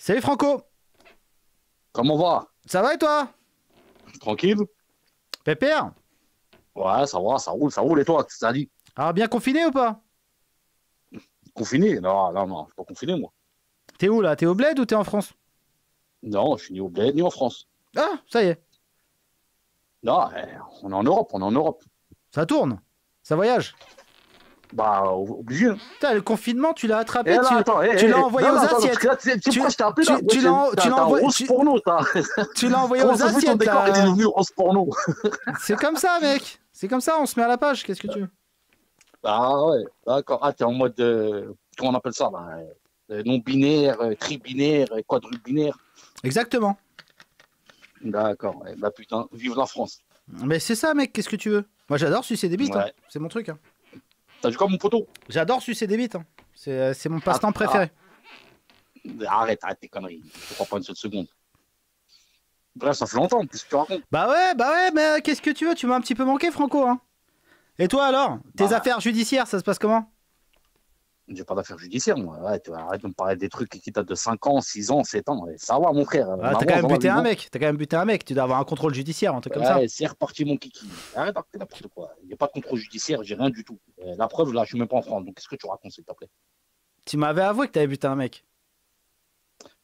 Salut Franco, Comment va? ça va et toi? Tranquille? Pépère? Ouais, ça va, ça roule. Et toi, qu'est-ce que ça dit? Alors bien confiné ou pas? Confiné? Non, non, non, je suis pas confiné, moi. T'es où là? T'es au bled ou t'es en France? Non, je suis ni au bled, ni en France. Ah, ça y est, Non, on est en Europe, on est en Europe. ça tourne, ça voyage. Bah, obligé, hein. Putain, le confinement, tu l'as attrapé, Eh là, attends, tu l'as envoyé non, aux non, attends, parce assiettes. que là, tu sais Tu, pourquoi je t'ai appelé là? tu, Ouais, tu l'as t'as un envoyé, rose porno, t'as. tu l'as envoyé Comment aux ça se fait que ton assiettes décor était là. devenu rose porno? C'est comme ça, mec. C'est comme ça, on se met à la page. Qu'est-ce que tu veux? Ah ouais, d'accord. Ah, t'es en mode, comment on appelle ça, là? Non-binaire, tribinaire, quadrubinaire. Exactement. D'accord, ouais. Bah putain, vive la France. Mais c'est ça, mec. Qu'est-ce que tu veux? Moi, j'adore sucer des bites, hein. Ouais. C'est mon truc, hein. T'as vu quoi, mon poteau? J'adore sucer des bites, hein. C'est mon Ah, passe-temps préféré. arrête tes conneries. Je crois pas une seule seconde. Bref, ça fait longtemps. Qu'est-ce que tu racontes? Bah ouais, mais qu'est-ce que tu veux? Tu m'as un petit peu manqué, Franco, hein. Et toi alors? Tes Bah, affaires judiciaires, ça se passe comment? j'ai pas d'affaires judiciaires, moi. Ouais, tu arrête de me parler des trucs qui datent de 5 ans, 6 ans, 7 ans. Ouais, ça va, mon frère. Ah, t'as quand même buté un mec. T'as quand même buté un mec. Tu dois avoir un contrôle judiciaire, un truc comme ça. Ouais, c'est reparti, mon kiki. Arrête d'arrêter n'importe quoi. Il n'y a pas de contrôle judiciaire, j'ai rien du tout. La preuve, là, je suis même pas en France. Donc, qu'est-ce que tu racontes, s'il te plaît? Tu m'avais avoué que t'avais buté un mec.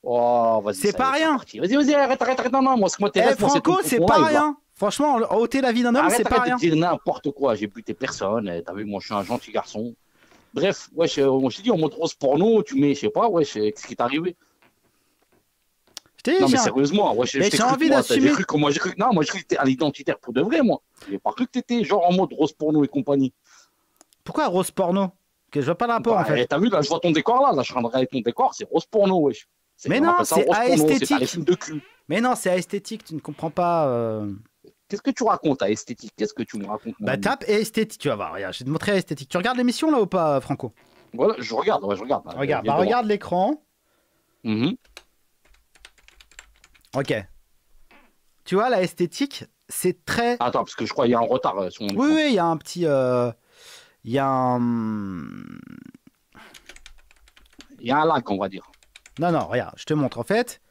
Oh, vas-y, C'est ça y pas est, c'est rien. reparti. Vas-y, arrête. Non, non, moi, ce qui Eh m'intéresse, moi, c'est Franco, c'est ton pas live, là. rien. Franchement, ôter la vie d'un homme, Arrête, c'est pas arrête rien. de dire n'importe quoi. J'ai buté personne. T'as vu, moi, je suis un gentil garçon. Bref, ouais, moi, je t'ai dit, en mode rose porno, tu mets, je sais pas, ouais, qu'est-ce qui t'est arrivé? Je t'ai dit, Non, mais j'ai sérieusement, ouais, je mais t'ai j'ai cru, envie moi, d'assumer. moi, j'ai cru, non, moi, j'ai cru que t'étais à l'identitaire pour de vrai, moi. J'ai pas cru que t'étais genre en mode rose porno et compagnie. Pourquoi rose porno? Que je vois pas le rapport en Bah, fait. t'as vu, là, je vois ton décor, là, je suis en train de regarder ton décor, c'est rose porno, wesh. Mais On non, appelle ça c'est rose porno, c'est pas les esthétique. films de cul. Mais non, c'est esthétique, tu ne comprends pas. Qu'est-ce que tu racontes à esthétique? Qu'est-ce que tu me racontes, mon Bah ami? tape esthétique, tu vas voir, regarde, je vais te montrer esthétique. Tu regardes l'émission là ou pas, Franco? Voilà, je regarde, ouais, je regarde. Là, Regarde, viens bah devant. regarde l'écran. Mhm. Ok. Tu vois, la esthétique, c'est très. Attends, parce que je crois qu'il y a un retard sur mon Oui, écran. oui, il y a un petit. Il y a un. Il y a un lag, on va dire. Non, non, regarde, je te montre. En fait,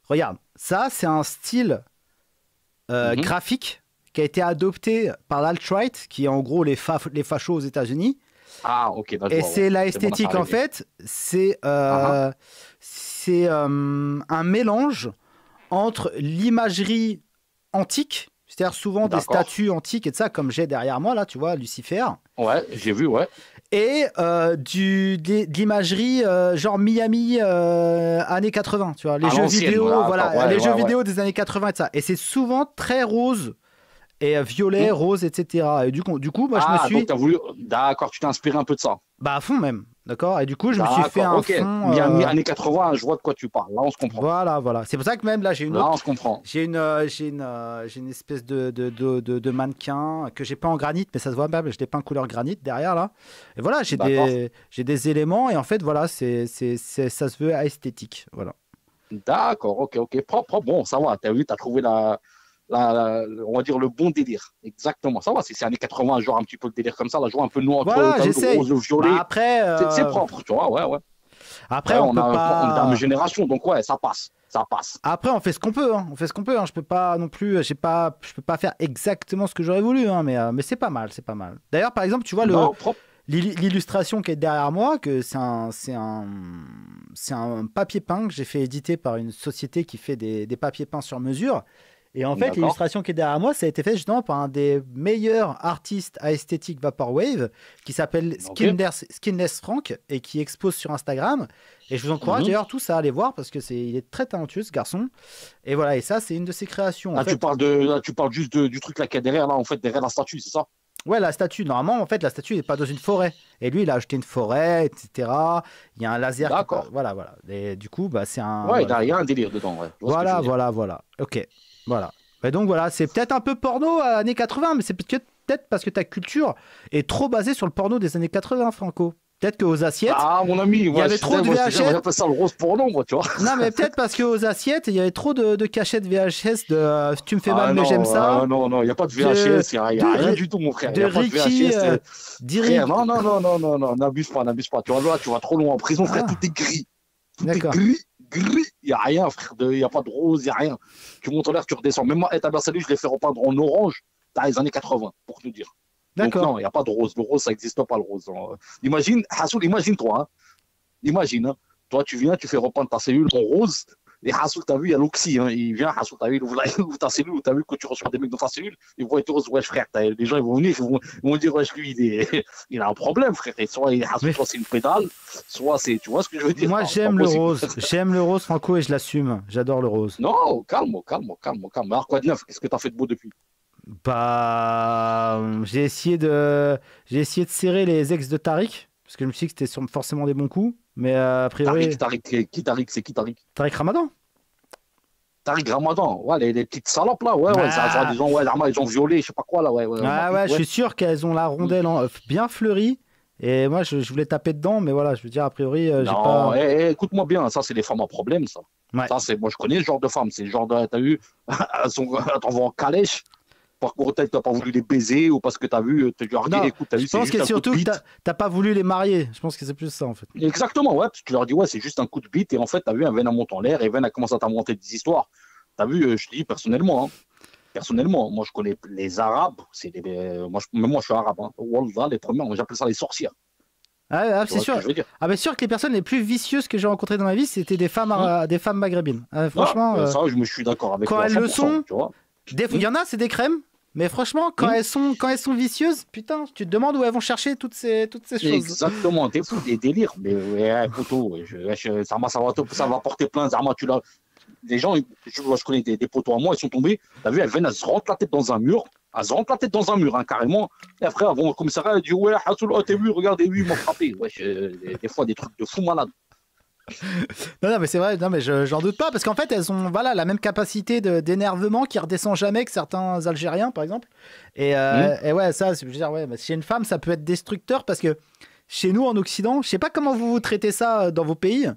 regarde, ça, c'est un style Mhm. graphique qui a été adopté par l'alt-right, qui est en gros les fachos aux États-Unis. Ah, ok, là, je Et vois, c'est ouais. la C'est bon, là, esthétique, ça en arrive. fait, c'est Ah, un mélange entre l'imagerie antique, c'est-à-dire souvent des d'accord. statues antiques et de ça, comme j'ai derrière moi, là, tu vois, Lucifer, Ouais, j'ai vu, ouais. et de l'imagerie genre Miami années 80, tu vois, les À jeux l'ancienne, vidéo, là, voilà, d'accord, ouais, les jeux ouais, ouais. vidéo des années 80 et de ça. Et c'est souvent très rose et violet, Hmm. rose, etc. Et du coup, moi, je me Ah, donc suis, t'as voulu. D'accord, tu t'es inspiré un peu de ça. bah, à fond même, d'accord. Et du coup, je me suis fait D'accord, un ok. fond. Miami, années 80, je vois de quoi tu parles. Là, on se comprend. Voilà, voilà. C'est pour ça que même là, j'ai une Là, autre. on se comprend. J'ai une espèce de mannequin que j'ai peint en granit, mais ça se voit pas, je l'ai peint couleur granit derrière là. Et voilà, D'accord. j'ai des éléments et en fait, voilà, ça se veut esthétique. Voilà. D'accord, ok. Propre, bon, ça va. T'as vu, t'as trouvé on va dire le bon délire. Exactement. Ça va, c'est années 80, genre un petit peu le délire comme ça, là, genre un peu noir entre Voilà, t'as vu, le rose, j'essaye. le Bah violet. après, C'est propre, tu vois, ouais. après, Ouais, on peut on est de la même pas. génération, donc ouais, ça passe. Ça passe. Après, on fait ce qu'on peut, hein. On fait ce qu'on peut, hein. Je peux pas non plus, je peux pas faire exactement ce que j'aurais voulu, hein, mais c'est pas mal, c'est pas mal. D'ailleurs, par exemple, tu vois Non, propre. l'illustration qui est derrière moi, que c'est un papier peint que j'ai fait éditer par une société qui fait des papiers peints sur mesure. Et en fait, D'accord. l'illustration qui est derrière moi, ça a été fait justement par un des meilleurs artistes à esthétique Vaporwave, qui s'appelle Ok. Skinless Frank, et qui expose sur Instagram. Et je vous encourage Mhm. d'ailleurs tous à aller voir, parce que il est très talentueux, ce garçon. Et voilà, et ça, c'est une de ses créations. En Là, fait, tu parles juste du truc là qu'il y a derrière, là, en fait, derrière la statue, c'est ça? ouais, la statue, normalement, en fait, la statue n'est pas dans une forêt. Et lui, il a acheté une forêt, etc. Il y a un laser qui D'accord. voilà, voilà. Et du coup, bah, c'est un. Ouais, Voilà, il y a un délire dedans, ouais. Je vois ce que tu voilà, veux dire. voilà, voilà. Ok, voilà. Et donc, voilà, c'est peut-être un peu porno années 80, mais c'est peut-être parce que ta culture est trop basée sur le porno des années 80, Franco. Peut-être qu'aux assiettes, Ah, mon ami, il y moi, avait trop de moi, VHS. j'appelle ça le rose porno, moi, tu vois. Non, mais peut-être parce qu'aux assiettes, il y avait trop de cachettes VHS de tu me fais mal, Ah mais j'aime non, ça. non, il n'y a pas de De, VHS, il n'y de, a rien Ri- du tout, mon frère. Il de n'y a pas de Ricky. VHS. Frère, d'Iri- non, n'abuse pas. Tu vas loin, tu vas trop loin. En prison, frère, Ah, tout est gris. Tout est d'accord. gris, gris, il n'y a rien, frère, il n'y a pas de rose, il n'y a rien. Tu montes en l'air, tu redescends. Même moi, Etta Salut, je l'ai fait repeindre en orange dans les années 80, pour te dire. Donc D'accord. non, il n'y a pas de rose. Le rose, ça n'existe pas, le rose. Imagine, Hassoul, imagine-toi, hein. Imagine, hein. Toi, tu viens, tu fais repeindre ta cellule en rose. Et Hassoul, t'as vu, il y a l'oxy. Hein. Il vient, Hassoul, t'as vu, il ouvre ta cellule. T'as vu que tu reçois des mecs dans ta cellule. Ils vont être rose. Wesh, frère, les gens, ils vont venir. Ils vont dire, wesh, lui, il a un problème, frère. Et soit Hassoul, soit c'est une pédale, soit c'est. Tu vois ce que je veux dire? Moi, Non, j'aime le rose. J'aime le rose, Franco, et je l'assume. J'adore le rose. non, calme. Alors, quoi de neuf? Qu'est-ce que t'as fait de beau depuis? Bah, j'ai essayé de serrer les ex de Tariq, parce que je me suis dit que c'était forcément des bons coups. Mais a priori, Tariq, c'est qui Tariq? Tariq Ramadan. Tariq Ramadan, ouais, les petites salopes là, ouais, ça, Ah. disons, ouais, ils ont violé, je sais pas quoi là, ouais. Ah ouais, je suis sûr qu'elles ont la rondelle bien fleurie. Et moi, je voulais taper dedans, mais voilà, je veux dire, a priori, j'ai Non, pas. écoute-moi bien, ça c'est les femmes à problème, ça. Ouais. Ça, c'est, moi je connais ce genre de femmes, c'est le genre de, t'as vu, elles t'envoient en calèche, par contre, t'as pas voulu les baiser, ou parce que t'as vu, t'as dit, Non, écoute, t'as vu, je c'est pense juste que un coup de surtout que bite. t'as pas voulu les marier. Je pense que c'est plus ça, en fait. Exactement, ouais, parce que tu leur dis, ouais, c'est juste un coup de bite, et en fait, t'as vu, un veine monte en l'air, et veine a commencé à t'inventer des histoires. T'as vu, je te dis personnellement, hein. Personnellement, moi je connais les Arabes, même moi je suis arabe, hein. Wallah, les premières, moi j'appelle ça les sorcières. Ah, Tu c'est vois ce sûr. que je veux dire? Ah, mais sûr que les personnes les plus vicieuses que j'ai rencontrées dans ma vie, c'était des femmes maghrébines. Franchement, Ça, je me suis d'accord avec quand toi à elles le 100%, sont, tu vois. il y en a, c'est des crèmes. Mais franchement, quand elles sont vicieuses, putain, tu te demandes où elles vont chercher toutes ces choses. Exactement, t'es fou, des délires. Mais ouais, poteau, ça va porter plainte. Zama, les gens, je connais des poteaux à moi, ils sont tombés. T'as vu, elles viennent, elles se rentrent la tête dans un mur. Elles se rentrent la tête dans un mur, hein, carrément. Et après, elles vont au commissariat, elles disent, ouais, Hassoul, oh, t'es vu, regardez, lui, ils m'ont frappé. Ouais, des fois, des trucs de fou malade. Non, mais c'est vrai, non, mais j'en doute pas, parce qu'en fait, elles ont voilà, la même capacité d'énervement qui redescend jamais que certains Algériens, par exemple. Et ouais, ça, je veux dire, ouais, bah, chez une femme, ça peut être destructeur, parce que chez nous, en Occident, je sais pas comment vous traitez ça dans vos pays,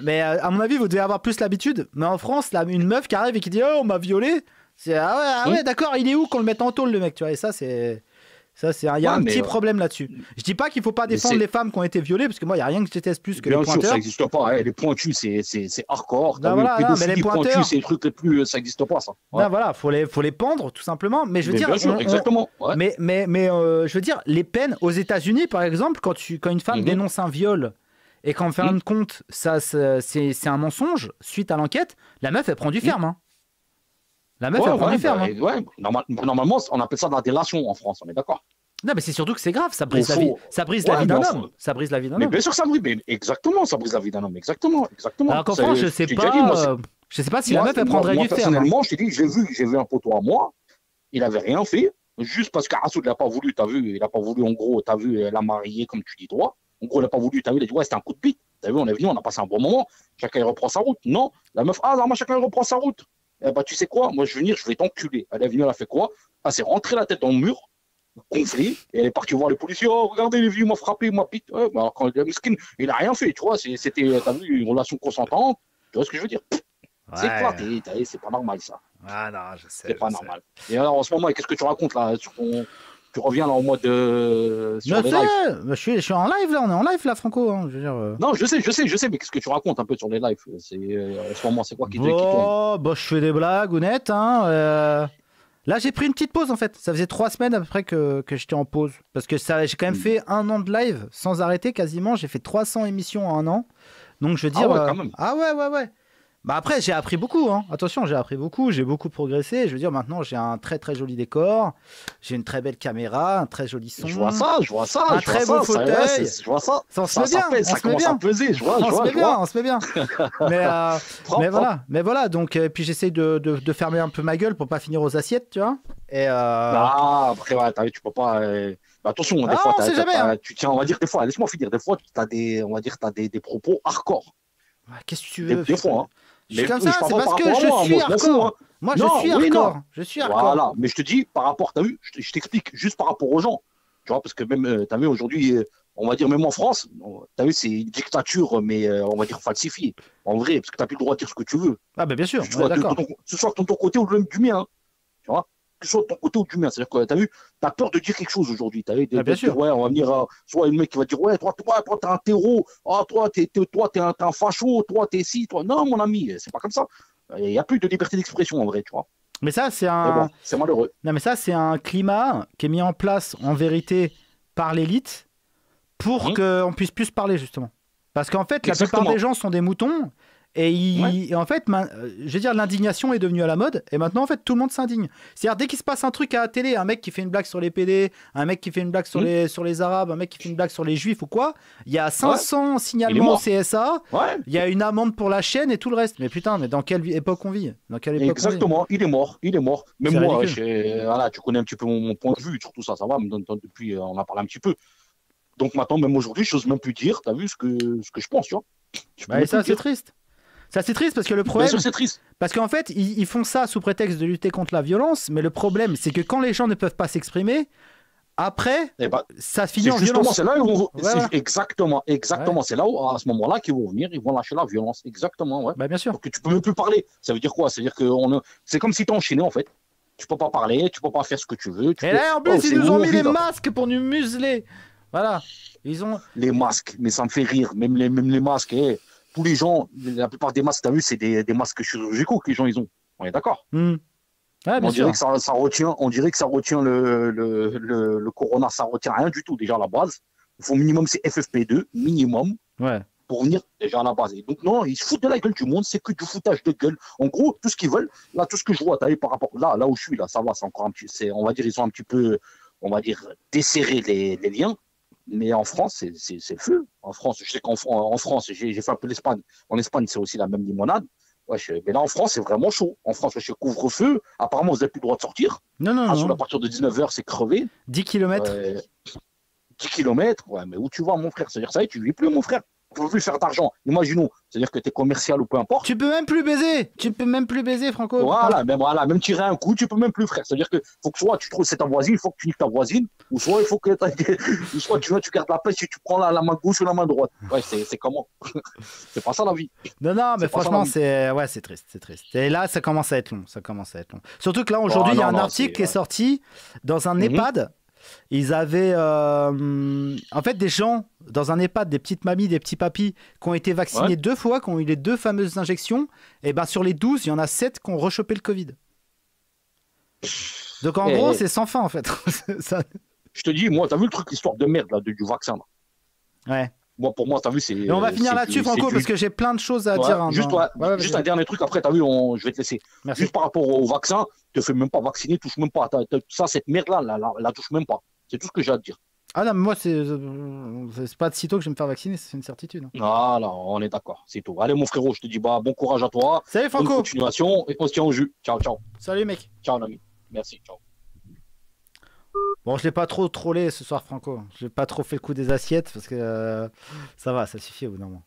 mais à mon avis, vous devez avoir plus l'habitude. Mais en France, là, une meuf qui arrive et qui dit, oh, on m'a violé, c'est ah ouais, d'accord, il est où qu'on le mette en tôle, le mec, tu vois, et ça, c'est. Il y a un petit problème là-dessus. Je dis pas qu'il faut pas défendre les femmes qui ont été violées, parce que moi, il y a rien que je déteste plus que les pointeurs. Bien sûr, ça n'existe pas. Hein. Les pointus, c'est hardcore. Ben voilà, mais les pointus, c'est les trucs les plus, ça n'existe pas, ça. Ouais. Ben voilà, faut les pendre, tout simplement. Mais je veux dire, bien sûr, exactement. Ouais. Mais je veux dire, les peines aux États-Unis, par exemple, quand une femme dénonce un viol et qu'en fin de compte, c'est un mensonge suite à l'enquête, la meuf, elle prend du ferme. Hein. La meuf, elle prend du ferme. Normalement, on appelle ça de la délation en France, on est d'accord. Non, mais c'est surtout que c'est grave, ça brise la vie d'un homme. Ça brise la vie d'un homme. Mais bien sûr, ça brise, exactement, ça brise la vie d'un homme, exactement. Alors qu'en France, je sais pas si la meuf, elle prendrait du ferme. Personnellement, je t'ai dit, j'ai vu un poteau à moi, il avait rien fait, juste parce qu'Assoud n'a pas voulu, t'as vu, il n'a pas voulu, en gros, t'as vu, la marier, comme tu dis, toi. En gros, il n'a pas voulu, t'as vu, il a dit, ouais, c'était un coup de bite. T'as vu, on est venu, on a passé un bon moment, chacun il reprend sa route. Non, la meuf, chacun il reprend sa route. Eh ben, tu sais quoi, moi, je vais venir, je vais t'enculer. Elle est venue, elle a fait quoi? Elle s'est rentrée la tête dans le mur, gonflée, et elle est partie voir les policiers. Oh, regardez, les vieux, il m'a frappé, il m'a pité. Ouais, alors, quand il a rien fait, tu vois, c'était, t'as vu, une relation consentante. Tu vois ce que je veux dire? C'est éclaté, c'est pas normal, ça. Ah non, je sais. C'est pas normal. Et alors, en ce moment, qu'est-ce que tu racontes, là, tu reviens là en mode sur les lives. Je suis en live là, on est en live là, Franco. Hein, je veux dire, Non, je sais, mais qu'est-ce que tu racontes un peu sur les lives? En ce moment, c'est quoi qui tourne? Bah, je fais des blagues honnêtes. Hein, Là, j'ai pris une petite pause en fait. Ça faisait 3 semaines à peu près que j'étais en pause. Parce que j'ai quand même fait 1 an de live sans arrêter quasiment. J'ai fait 300 émissions en 1 an. Donc je veux dire. Ah ouais, quand même. Ah ouais. Bah après, j'ai appris beaucoup. Hein. Attention, j'ai appris beaucoup. J'ai beaucoup progressé. Je veux dire, maintenant, j'ai un très très joli décor. J'ai une très belle caméra, un très joli son. Je vois ça. Un très beau fauteuil. Je vois ça. Ça se met bien. Ça commence à peser. On se met bien. Mais voilà. Donc, puis j'essaie de fermer un peu ma gueule pour pas finir aux assiettes, tu vois. Et après, ouais, tu peux pas. Attention, des fois, tu tiens, on va dire des fois. Laisse-moi finir. Des fois, t'as des propos hardcore. Qu'est-ce que tu veux? Des fois. Hein. Je suis comme ça, c'est parce que je suis hardcore. Moi, je suis hardcore. Je suis hardcore. Voilà, mais je te dis, par rapport, t'as vu, je t'explique, juste par rapport aux gens. Tu vois, parce que même, t'as vu, aujourd'hui, on va dire, même en France, t'as vu, c'est une dictature, mais on va dire falsifiée. En vrai, parce que t'as plus le droit de dire ce que tu veux. Ah, bah bien sûr, ce soit de ton côté ou même du mien. Tu vois. que ce soit de ton côté ou du mien. C'est-à-dire que, t'as vu, t'as peur de dire quelque chose aujourd'hui. T'as vu, Ah, bien sûr. ouais, on va venir, soit le mec qui va dire, ouais, toi, t'es un terreau, ah, toi, t'es un facho, toi, t'es ci, toi. Non, mon ami, c'est pas comme ça. Il n'y a plus de liberté d'expression, en vrai, tu vois. Mais ça, c'est Mais bon, un. c'est malheureux. Non, mais ça, c'est un climat qui est mis en place en vérité par l'élite pour qu'on puisse plus parler, justement. Parce qu'en fait, la plupart des gens sont des moutons. Et en fait, je veux dire, l'indignation est devenue à la mode. Et maintenant, en fait, tout le monde s'indigne. C'est-à-dire, dès qu'il se passe un truc à la télé, un mec qui fait une blague sur les PD, un mec qui fait une blague sur les Arabes, un mec qui fait une blague sur les Juifs ou quoi, il y a 500 signalements au CSA, il y a une amende pour la chaîne et tout le reste. Mais putain, mais dans quelle époque on vit? Dans quelle époque Exactement, il est mort. Même moi, ridicule. voilà, tu connais un petit peu mon point de vue sur tout ça, ça va, depuis, on a parlé un petit peu. Donc maintenant, même aujourd'hui, je n'ose même plus dire, tu as vu ce que je pense, tu vois. Et ça, c'est triste. Ça, c'est triste parce que le problème. Bien sûr, c'est triste. Parce qu'en fait, ils font ça sous prétexte de lutter contre la violence, mais le problème, c'est que quand les gens ne peuvent pas s'exprimer, après, ça finit en violence. C'est là où exactement. C'est là où, à ce moment-là, qu'ils vont venir, ils vont lâcher la violence. Exactement, ouais. Bien sûr. Donc tu peux même plus parler. Ça veut dire quoi? Ça veut dire que c'est comme si tu es enchaîné, en fait. Tu peux pas parler, tu peux pas faire ce que tu veux. Et là, en plus, ils nous ont mis les masques pour nous museler. Voilà. Ils ont les masques, mais ça me fait rire. Même les masques. Tous les gens, la plupart des masques, tu as vu, c'est des masques chirurgicaux que les gens ils ont. On est d'accord. Ouais, on dirait que ça retient le corona, ça retient rien du tout déjà à la base. Il faut minimum c'est FFP2 minimum pour venir déjà à la base. Et donc non, ils se foutent de la gueule du monde, c'est que du foutage de gueule. En gros, tout ce qu'ils veulent, là tout ce que je vois, par rapport là où je suis là, ça va, c'est encore un petit, on va dire ils sont un petit peu, on va dire desserrés les liens. Mais en France, c'est le feu. En France, je sais qu'en France, j'ai fait un peu l'Espagne. En Espagne, c'est aussi la même limonade. Mais là, en France, c'est vraiment chaud. En France, je couvre-feu. Apparemment, vous n'avez plus le droit de sortir. Non. À partir de 19h, c'est crevé. 10 km. 10 km. Ouais, mais où tu vas, mon frère? C'est-à-dire, ça y est, tu ne vis plus, mon frère. Tu ne peux plus faire d'argent. Imaginons. C'est-à-dire que tu es commercial ou peu importe. Tu peux même plus baiser. Franco. Même tirer un coup, tu peux même plus, frère. C'est-à-dire que faut que soit tu trouves c'est ta voisine, il faut que tu niques ta voisine, ou soit il faut que soit tu gardes la paix si tu prends la main gauche ou la main droite. Ouais, c'est comment? C'est pas ça la vie. Non, mais franchement, c'est triste. Et là, ça commence à être long. Surtout que là, aujourd'hui, il y a un article qui est sorti dans un EHPAD. Ils avaient en fait des gens dans un EHPAD, des petites mamies, des petits papis qui ont été vaccinés 2 fois, qui ont eu les 2 fameuses injections. Et sur les 12, il y en a 7 qui ont rechopé le Covid. Donc en gros, c'est sans fin en fait. Ça... Je te dis, moi, t'as vu le truc, l'histoire de merde là, du vaccin là. Ouais. Moi, pour moi, t'as vu, c'est. Et on va finir là-dessus, Franco, parce que j'ai plein de choses à dire. Juste un dernier truc, après, t'as vu, je vais te laisser. Merci. Juste par rapport au vaccin, te fais même pas vacciner, touche même pas. Ça, cette merde-là, la touche même pas. C'est tout ce que j'ai à te dire. Ah non, mais moi, c'est pas de sitôt que je vais me faire vacciner, c'est une certitude. Voilà, on est d'accord, c'est tout. Allez, mon frérot, je te dis bon courage à toi. Salut, Franco. Bonne continuation, et on se tient au jus. Ciao. Salut, mec. Ciao, l'ami. Merci, ciao. Bon, je l'ai pas trop trollé ce soir, Franco. Je l'ai pas trop fait le coup des assiettes parce que ça va, ça suffit au bout d'un moment.